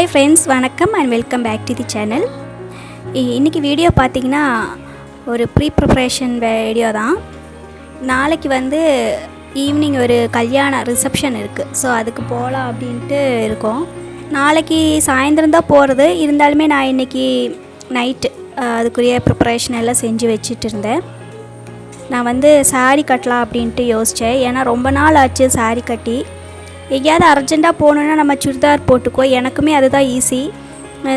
Hi friends, வணக்கம் and welcome back to the channel. இன்னைக்கு video பார்த்தீங்கன்னா ஒரு ப்ரீ ப்ரிப்பரேஷன் வீடியோ தான். நாளைக்கு வந்து ஈவினிங் ஒரு கல்யாண ரிசப்ஷன் இருக்குது. ஸோ அதுக்கு போகலாம் அப்படின்ட்டு இருக்கோம். நாளைக்கு சாயந்தரம் தான் போகிறது. இருந்தாலுமே நான் இன்றைக்கி நைட்டு அதுக்குரிய ப்ரிப்பரேஷன் எல்லாம் செஞ்சு வச்சுட்டு இருந்தேன். நான் வந்து சாரீ கட்டலாம் அப்படின்ட்டு யோசித்தேன். ஏன்னா ரொம்ப நாள் ஆச்சு சாரீ கட்டி. எங்கேயாவது அர்ஜெண்ட்டாக போகணுன்னா நம்ம சுடிதார் போட்டுக்கோ. எனக்குமே அதுதான் ஈஸி.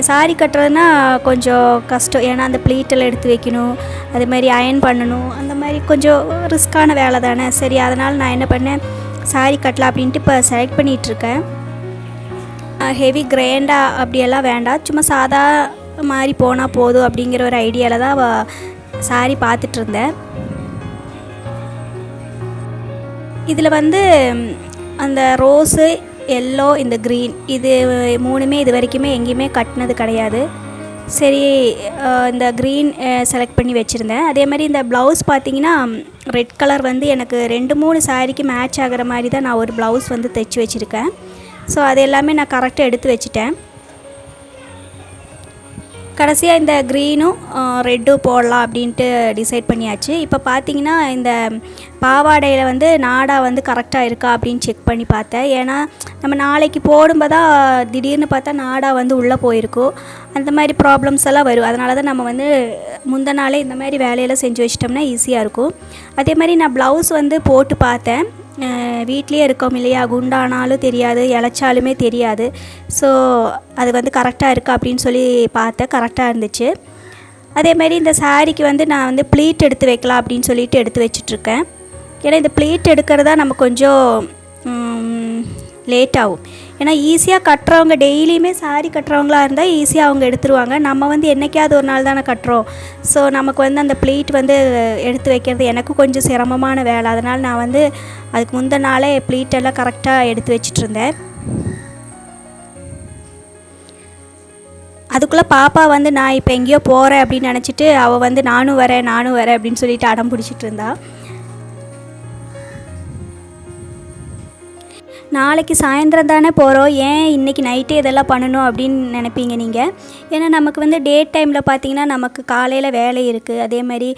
சாரீ கட்டுறதுனா கொஞ்சம் கஷ்டம். ஏன்னா அந்த ப்ளீட்டெல்லாம் எடுத்து வைக்கணும், அதுமாதிரி அயர்ன் பண்ணணும், அந்த மாதிரி கொஞ்சம் ரிஸ்க்கான வேலை தானே. சரி, அதனால் நான் என்ன பண்ணேன், சாரீ கட்டலாம் அப்படின்ட்டு இப்போ செலக்ட் பண்ணிகிட்ருக்கேன். ஹெவி கிராண்டாக அப்படியெல்லாம் வேண்டாம், சும்மா சாதா மாதிரி போனால் போதும் அப்படிங்கிற ஒரு ஐடியாவில் தான் சாரீ பார்த்துட்ருந்தேன். இதில் வந்து அந்த ரோஸு, எல்லோ, இந்த க்ரீன், இது மூணுமே இது வரைக்குமே எங்கேயுமே கட்டினது கிடையாது. சரி, இந்த க்ரீன் செலக்ட் பண்ணி வச்சுருந்தேன். அதே மாதிரி இந்த ப்ளவுஸ் பார்த்திங்கன்னா ரெட் கலர் வந்து எனக்கு 2-3 சாரீக்கு மேட்ச் ஆகிற மாதிரி தான் நான் ஒரு ப்ளவுஸ் வந்து தைச்சி வச்சுருக்கேன். ஸோ அது எல்லாமே நான் கரெக்டாக எடுத்து வச்சுட்டேன். கடைசியாக இந்த க்ரீனும் ரெட்டும் போடலாம் அப்படின்ட்டு டிசைட் பண்ணியாச்சு. இப்போ பார்த்தீங்கன்னா இந்த பாவாடையில் வந்து நாடா வந்து கரெக்டாக இருக்கா அப்படின்னு செக் பண்ணி பார்த்தேன். ஏன்னா நம்ம நாளைக்கு போடும்போதான் திடீர்னு பார்த்தா நாடா வந்து உள்ளே போயிருக்கும். அந்த மாதிரி ப்ராப்ளம்ஸ் எல்லாம் வரும். அதனால தான் நம்ம வந்து முந்தின நாளே இந்த மாதிரி வேலையெல்லாம் செஞ்சு வச்சிட்டோம்னா ஈஸியாக இருக்கும். அதே மாதிரி நான் ப்ளவுஸ் வந்து போட்டு பார்த்தேன். வீட்லேயே இருக்கோம் இல்லையா, குண்டானாலும் தெரியாது, இளைச்சாலுமே தெரியாது. ஸோ அது வந்து கரெக்டாக இருக்கா அப்படின்னு சொல்லி பார்த்தேன். கரெக்டாக இருந்துச்சு. அதேமாதிரி இந்த சாரீக்கு வந்து நான் வந்து ப்ளீட் எடுத்து வைக்கலாம் அப்படின்னு சொல்லிட்டு எடுத்து வச்சிட்ருக்கேன். ஏன்னா இந்த ப்ளீட் எடுக்கிறது தான் நம்ம கொஞ்சம் லேட் ஆகும். ஏன்னா ஈஸியாக கட்டுறவங்க, டெய்லியுமே சாரீ கட்டுறவங்களா இருந்தால் ஈஸியாக அவங்க எடுத்துருவாங்க. நம்ம வந்து என்றைக்காவது ஒரு நாள் தானே கட்டுறோம். ஸோ நமக்கு வந்து அந்த ப்ளீட் வந்து எடுத்து வைக்கிறது எனக்கு கொஞ்சம் சிரமமான வேலை. அதனால் நான் வந்து அதுக்கு முந்தின நாளே ப்ளீட்டெல்லாம் கரெக்டாக எடுத்து வச்சிட்ருந்தேன். அதுக்குள்ளே பாப்பா வந்து நான் இப்போ எங்கேயோ போகிறேன் அப்படின்னு நினச்சிட்டு அவள் வந்து நானும் வரேன் அப்படின்னு சொல்லிட்டு அடம் பிடிச்சிட்டு இருந்தா. நாளைக்கு சாயந்தரம் தானே போகிறோம், ஏன் இன்றைக்கி நைட்டே இதெல்லாம் பண்ணணும் அப்படின்னு நினைப்பீங்க நீங்கள். ஏன்னா நமக்கு வந்து டே டைமில் பார்த்திங்கன்னா நமக்கு காலையில் வேலை இருக்குது. அதே மாதிரி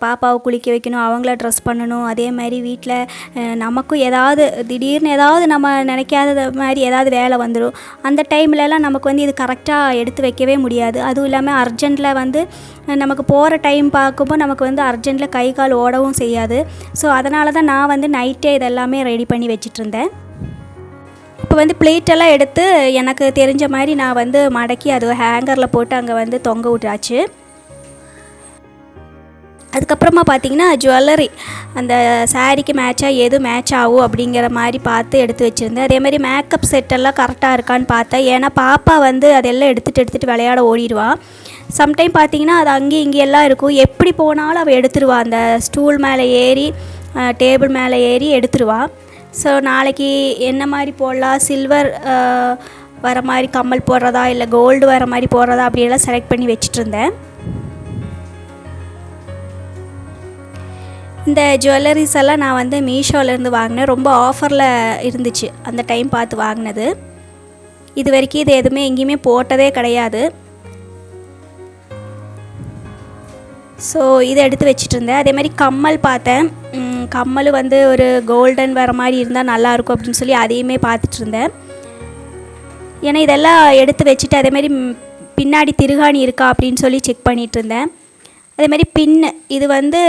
பாப்பாவை குளிக்க வைக்கணும், அவங்கள ட்ரெஸ் பண்ணணும். அதே மாதிரி வீட்டில் நமக்கும் ஏதாவது திடீர்னு ஏதாவது நம்ம நினைக்காத மாதிரி ஏதாவது வேலை வந்துடும். அந்த டைம்லலாம் நமக்கு வந்து இது கரெக்டாக எடுத்து வைக்கவே முடியாது. அதுவும் இல்லாமல் அர்ஜெண்ட்டில் வந்து நமக்கு போகிற டைம் பார்க்கும்போது நமக்கு வந்து அர்ஜெண்ட்டில் கை கால் ஓடவும் செய்யாது. ஸோ அதனால தான் நான் வந்து நைட்டே இதெல்லாமே ரெடி பண்ணி வச்சிட்ருந்தேன். இப்போ வந்து பிளேட்டெல்லாம் எடுத்து எனக்கு தெரிஞ்ச மாதிரி நான் வந்து மடக்கி அது ஹேங்கரில் போட்டு அங்கே வந்து தொங்க விட்டாச்சு. அதுக்கப்புறமா பார்த்திங்கன்னா ஜுவல்லரி, அந்த சாரீக்கு மேட்சாக எது மேட்ச் ஆகும் அப்படிங்கிற மாதிரி பார்த்து எடுத்து வச்சுருந்தேன். அதே மாதிரி மேக்கப் செட்டெல்லாம் கரெக்டாக இருக்கான்னு பார்த்தேன். ஏன்னா பாப்பா வந்து அதெல்லாம் எடுத்துகிட்டு விளையாட ஓடிடுவாள். சம்டைம் பார்த்திங்கன்னா அது அங்கேயும் இங்கேயெல்லாம் இருக்கும். எப்படி போனாலும் அவள் எடுத்துருவாள். அந்த ஸ்டூல் மேலே ஏறி, டேபிள் மேலே ஏறி எடுத்துருவாள். ஸோ நாளைக்கு என்ன மாதிரி போடலாம், சில்வர் வர மாதிரி கம்மல் போடுறதா இல்லை கோல்டு வர மாதிரி போடுறதா அப்படியெல்லாம் செலக்ட் பண்ணி வச்சிட்ருந்தேன். இந்த ஜுவல்லரிஸ் எல்லாம் நான் வந்து மீஷோலேருந்து வாங்கினேன். ரொம்ப ஆஃபரில் இருந்துச்சு அந்த டைம் பார்த்து வாங்கினது. இது வரைக்கும் இது எதுவுமே எங்கேயுமே போட்டதே கிடையாது. ஸோ இதை எடுத்து வச்சிட்ருந்தேன். அதே மாதிரி கம்மல் பார்த்தேன். கம்மல் வந்து ஒரு கோல்டன் வர மாதிரி இருந்தால் நல்லாயிருக்கும் அப்படின்னு சொல்லி அதையுமே பார்த்துட்ருந்தேன். ஏன்னா இதெல்லாம் எடுத்து வச்சுட்டு அதேமாதிரி பின்னாடி திருகாணி இருக்கா அப்படின்னு சொல்லி செக் பண்ணிகிட்ருந்தேன். அதேமாதிரி பின்னு, இது வந்து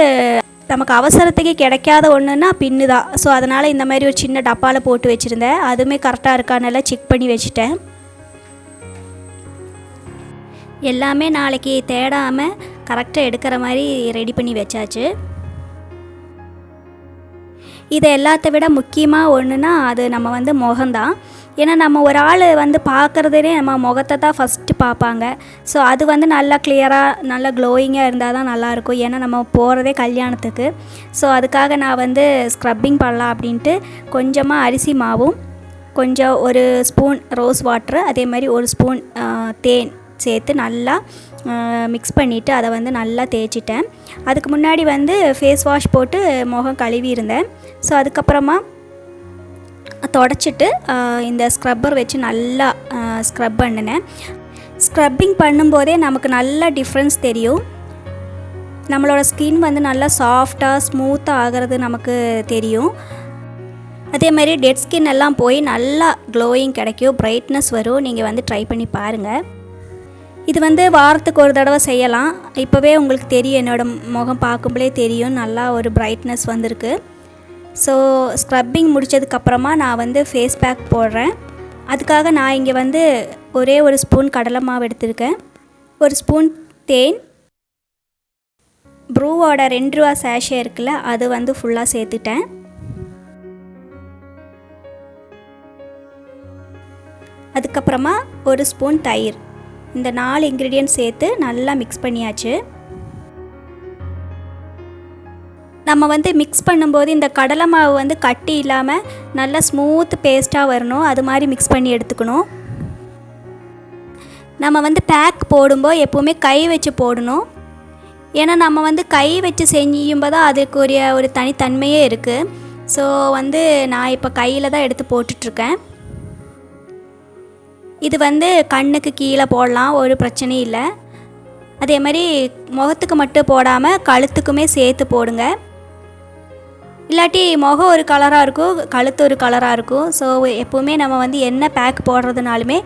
நமக்கு அவசரத்துக்கு கிடைக்காத ஒன்றுன்னா பின்னு தான். ஸோ அதனால் இந்த மாதிரி ஒரு சின்ன டப்பாவில் போட்டு வச்சுருந்தேன். அதுவுமே கரெக்டாக இருக்கானெல்லாம் செக் பண்ணி வச்சுட்டேன். எல்லாமே நாளைக்கு தேடாமல் கரெக்டாக எடுக்கிற மாதிரி ரெடி பண்ணி வச்சாச்சு. இதை எல்லாத்த விட முக்கியமாக ஒன்றுனா அது நம்ம வந்து முகம்தான். ஏன்னா நம்ம ஒரு ஆள் வந்து பார்க்குறதுனே நம்ம முகத்தை தான் ஃபஸ்ட்டு பார்ப்பாங்க. ஸோ அது வந்து நல்லா கிளியராக நல்லா க்ளோயிங்காக இருந்தால் தான் நல்லாயிருக்கும். ஏன்னா நம்ம போகிறதே கல்யாணத்துக்கு. ஸோ அதுக்காக நான் வந்து ஸ்க்ரப்பிங் பண்ணலாம் அப்படின்ட்டு கொஞ்சமாக அரிசி மாவும், கொஞ்சம் ஒரு ஸ்பூன் ரோஸ் வாட்ரு, அதே மாதிரி ஒரு ஸ்பூன் தேன் சேர்த்து நல்லா மிக்ஸ் பண்ணிவிட்டு அதை வந்து நல்லா தேய்ச்சிட்டேன். அதுக்கு முன்னாடி வந்து ஃபேஸ் வாஷ் போட்டு முகம் கழுவி இருந்தேன். ஸோ அதுக்கப்புறமா தொடச்சிட்டு இந்த ஸ்க்ரப்பர் வச்சு நல்லா ஸ்க்ரப் பண்ணினேன். ஸ்க்ரப்பிங் பண்ணும்போதே நமக்கு நல்லா டிஃப்ரென்ஸ் தெரியும். நம்மளோட ஸ்கின் வந்து நல்லா சாஃப்டாக ஸ்மூத்தாக ஆகிறது நமக்கு தெரியும். அதே மாதிரி டெட் ஸ்கின் எல்லாம் போய் நல்லா க்ளோயிங் கிடைக்கும், பிரைட்னஸ் வரும். நீங்கள் வந்து ட்ரை பண்ணி பாருங்கள். இது வந்து வாரத்துக்கு ஒரு தடவை செய்யலாம். இப்போவே உங்களுக்கு தெரியும், என்னோடய முகம் பார்க்கும்போதே தெரியும் நல்லா ஒரு பிரைட்னஸ் வந்திருக்கு. ஸோ ஸ்க்ரப்பிங் முடித்ததுக்கப்புறமா நான் வந்து ஃபேஸ் பேக் போடுறேன். அதுக்காக நான் இங்கே வந்து ஒரே ஒரு ஸ்பூன் கடலை மாவு எடுத்திருக்கேன், ஒரு ஸ்பூன் தேன், ப்ரூவோட 2 ரூபா சேஷே இருக்குல்ல, அது வந்து ஃபுல்லாக சேர்த்துட்டேன். அதுக்கப்புறமா ஒரு ஸ்பூன் தயிர். இந்த 4 இன்க்ரீடியன்ட் சேர்த்து நல்லா மிக்ஸ் பண்ணியாச்சு. நம்ம வந்து மிக்ஸ் பண்ணும்போது இந்த கடலை மாவு வந்து கட்டி இல்லாமல் நல்லா ஸ்மூத் பேஸ்ட்டாக வரணும், அது மாதிரி மிக்ஸ் பண்ணி எடுத்துக்கணும். நம்ம வந்து பேக் போடும்போது எப்போவுமே கை வச்சு போடணும். ஏன்னா நம்ம வந்து கை வச்சு செய்யும்போது அதுக்குரிய ஒரு தனித்தன்மையே இருக்குது. ஸோ வந்து நான் இப்போ கையில் தான் எடுத்து போட்டுட்ருக்கேன். இது வந்து கண்ணுக்கு கீழே போடலாம், ஒரு பிரச்சனையும் இல்லை. அதே மாதிரி முகத்துக்கு மட்டும் போடாமல் கழுத்துக்குமே சேர்த்து போடுங்க. இல்லாட்டி முகம் ஒரு கலராக இருக்கும், கழுத்து ஒரு கலராக இருக்கும். ஸோ எப்போவுமே நம்ம வந்து என்ன பேக் போடுறதுனாலுமே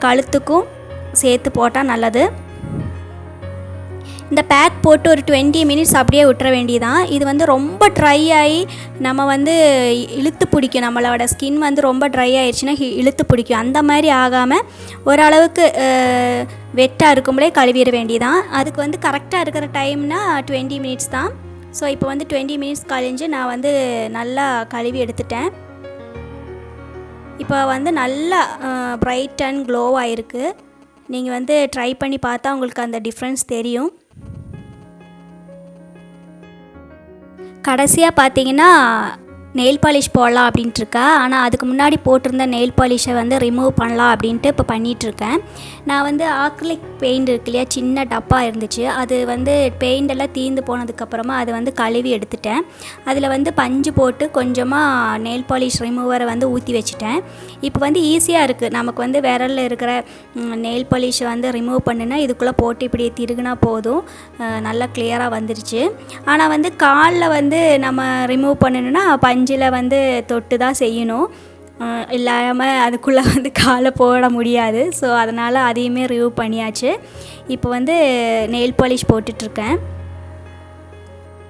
கழுத்துக்கும் சேர்த்து போட்டால் நல்லது. இந்த பேக் போட்டு ஒரு 20 மினிட்ஸ் அப்படியே விட்டுற வேண்டியதான். இது வந்து ரொம்ப ட்ரை ஆகி நம்ம வந்து இழுத்து பிடிக்கும், நம்மளோட ஸ்கின் வந்து ரொம்ப ட்ரை ஆயிடுச்சுன்னா இழுத்து பிடிக்கும். அந்த மாதிரி ஆகாமல் ஓரளவுக்கு வெட்டாக இருக்கும்போதே கழுவிட வேண்டியதான். அதுக்கு வந்து கரெக்டாக இருக்கிற டைம்னா 20 மினிட்ஸ் தான். ஸோ இப்போ வந்து 20 மினிட்ஸ் கழிஞ்சு நான் வந்து நல்லா கழுவி எடுத்துட்டேன். இப்போ வந்து நல்லா பிரைட் அண்ட் க்ளோவாக இருக்குது. நீங்கள் வந்து ட்ரை பண்ணி பார்த்தா உங்களுக்கு அந்த டிஃப்ரென்ஸ் தெரியும். கடைசியாக பார்த்தீங்கன்னா நெயில் பாலிஷ் போடலாம் அப்படின்ட்டுருக்கா. ஆனால் அதுக்கு முன்னாடி போட்டிருந்த நெயில் பாலிஷை வந்து ரிமூவ் பண்ணலாம் அப்படின்ட்டு இப்போ பண்ணிகிட்ருக்கேன். நான் வந்து ஆக்ரிலிக் பெயிண்ட் இருக்கு இல்லையா, சின்ன டப்பா இருந்துச்சு, அது வந்து பெயிண்டெல்லாம் தீர்ந்து போனதுக்கப்புறமா அது வந்து கழுவி எடுத்துட்டேன். அதில் வந்து பஞ்சு போட்டு கொஞ்சமாக நெயில் பாலிஷ் ரிமூவரை வந்து ஊற்றி வச்சுட்டேன். இப்போ வந்து ஈஸியாக இருக்குது. நமக்கு வந்து விரலில் இருக்கிற நெயில் பாலிஷை வந்து ரிமூவ் பண்ணுன்னா இதுக்குள்ளே போட்டு இப்படி திருகுனா போதும், நல்லா கிளியராக வந்துருச்சு. ஆனால் வந்து காலில் வந்து நம்ம ரிமூவ் பண்ணணுன்னா பஞ்சில் வந்து தொட்டு தான் செய்யணும், இல்லாமல் அதுக்குள்ளே வந்து காலை போட முடியாது. ஸோ அதனால் அதையுமே ரிமூவ் பண்ணியாச்சு. இப்போ வந்து நெயில் பாலிஷ் போட்டுட்ருக்கேன்.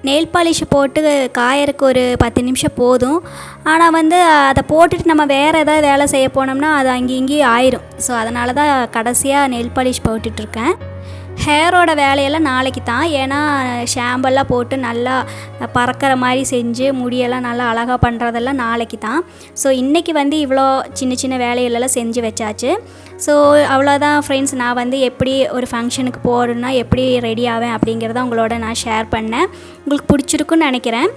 நெயில் பாலிஷ் போட்டு காயறக்கு ஒரு 10 நிமிஷம் போதும். ஆனால் வந்து அதை போட்டுட்டு நம்ம வேறு ஏதாவது வேலை செய்ய போனோம்னா அது அங்கேயும் ஆயிரும். ஸோ அதனால தான் கடைசியாக நெயில் பாலிஷ் போட்டுட்ருக்கேன். ஹேரோட வேலையெல்லாம் நாளைக்கு தான். ஏன்னா ஷாம்பெல்லாம் போட்டு நல்லா பறக்கிற மாதிரி செஞ்சு முடியெல்லாம் நல்லா அழகாக பண்ணுறதெல்லாம் நாளைக்கு தான். ஸோ இன்றைக்கி வந்து இவ்வளோ சின்ன சின்ன வேலைகளெல்லாம் செஞ்சு வச்சாச்சு. ஸோ அவ்வளோதான் ஃப்ரெண்ட்ஸ். நான் வந்து எப்படி ஒரு ஃபங்க்ஷனுக்கு போகிறேன்னா எப்படி ரெடி ஆவேன் அப்படிங்கிறத உங்களோட நான் ஷேர் பண்ணேன். உங்களுக்கு பிடிச்சிருக்குன்னு நினைக்கிறேன்.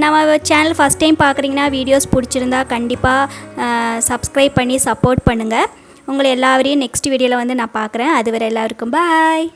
நம்ம சேனல் ஃபஸ்ட் டைம் பார்க்குறீங்கன்னா வீடியோஸ் பிடிச்சிருந்தா கண்டிப்பாக சப்ஸ்கிரைப் பண்ணி சப்போர்ட் பண்ணுங்கள். உங்களை எல்லாரையும் நெக்ஸ்ட் வீடியோவில் வந்து நான் பார்க்குறேன். அதுவரை எல்லாருக்கும் பாய்.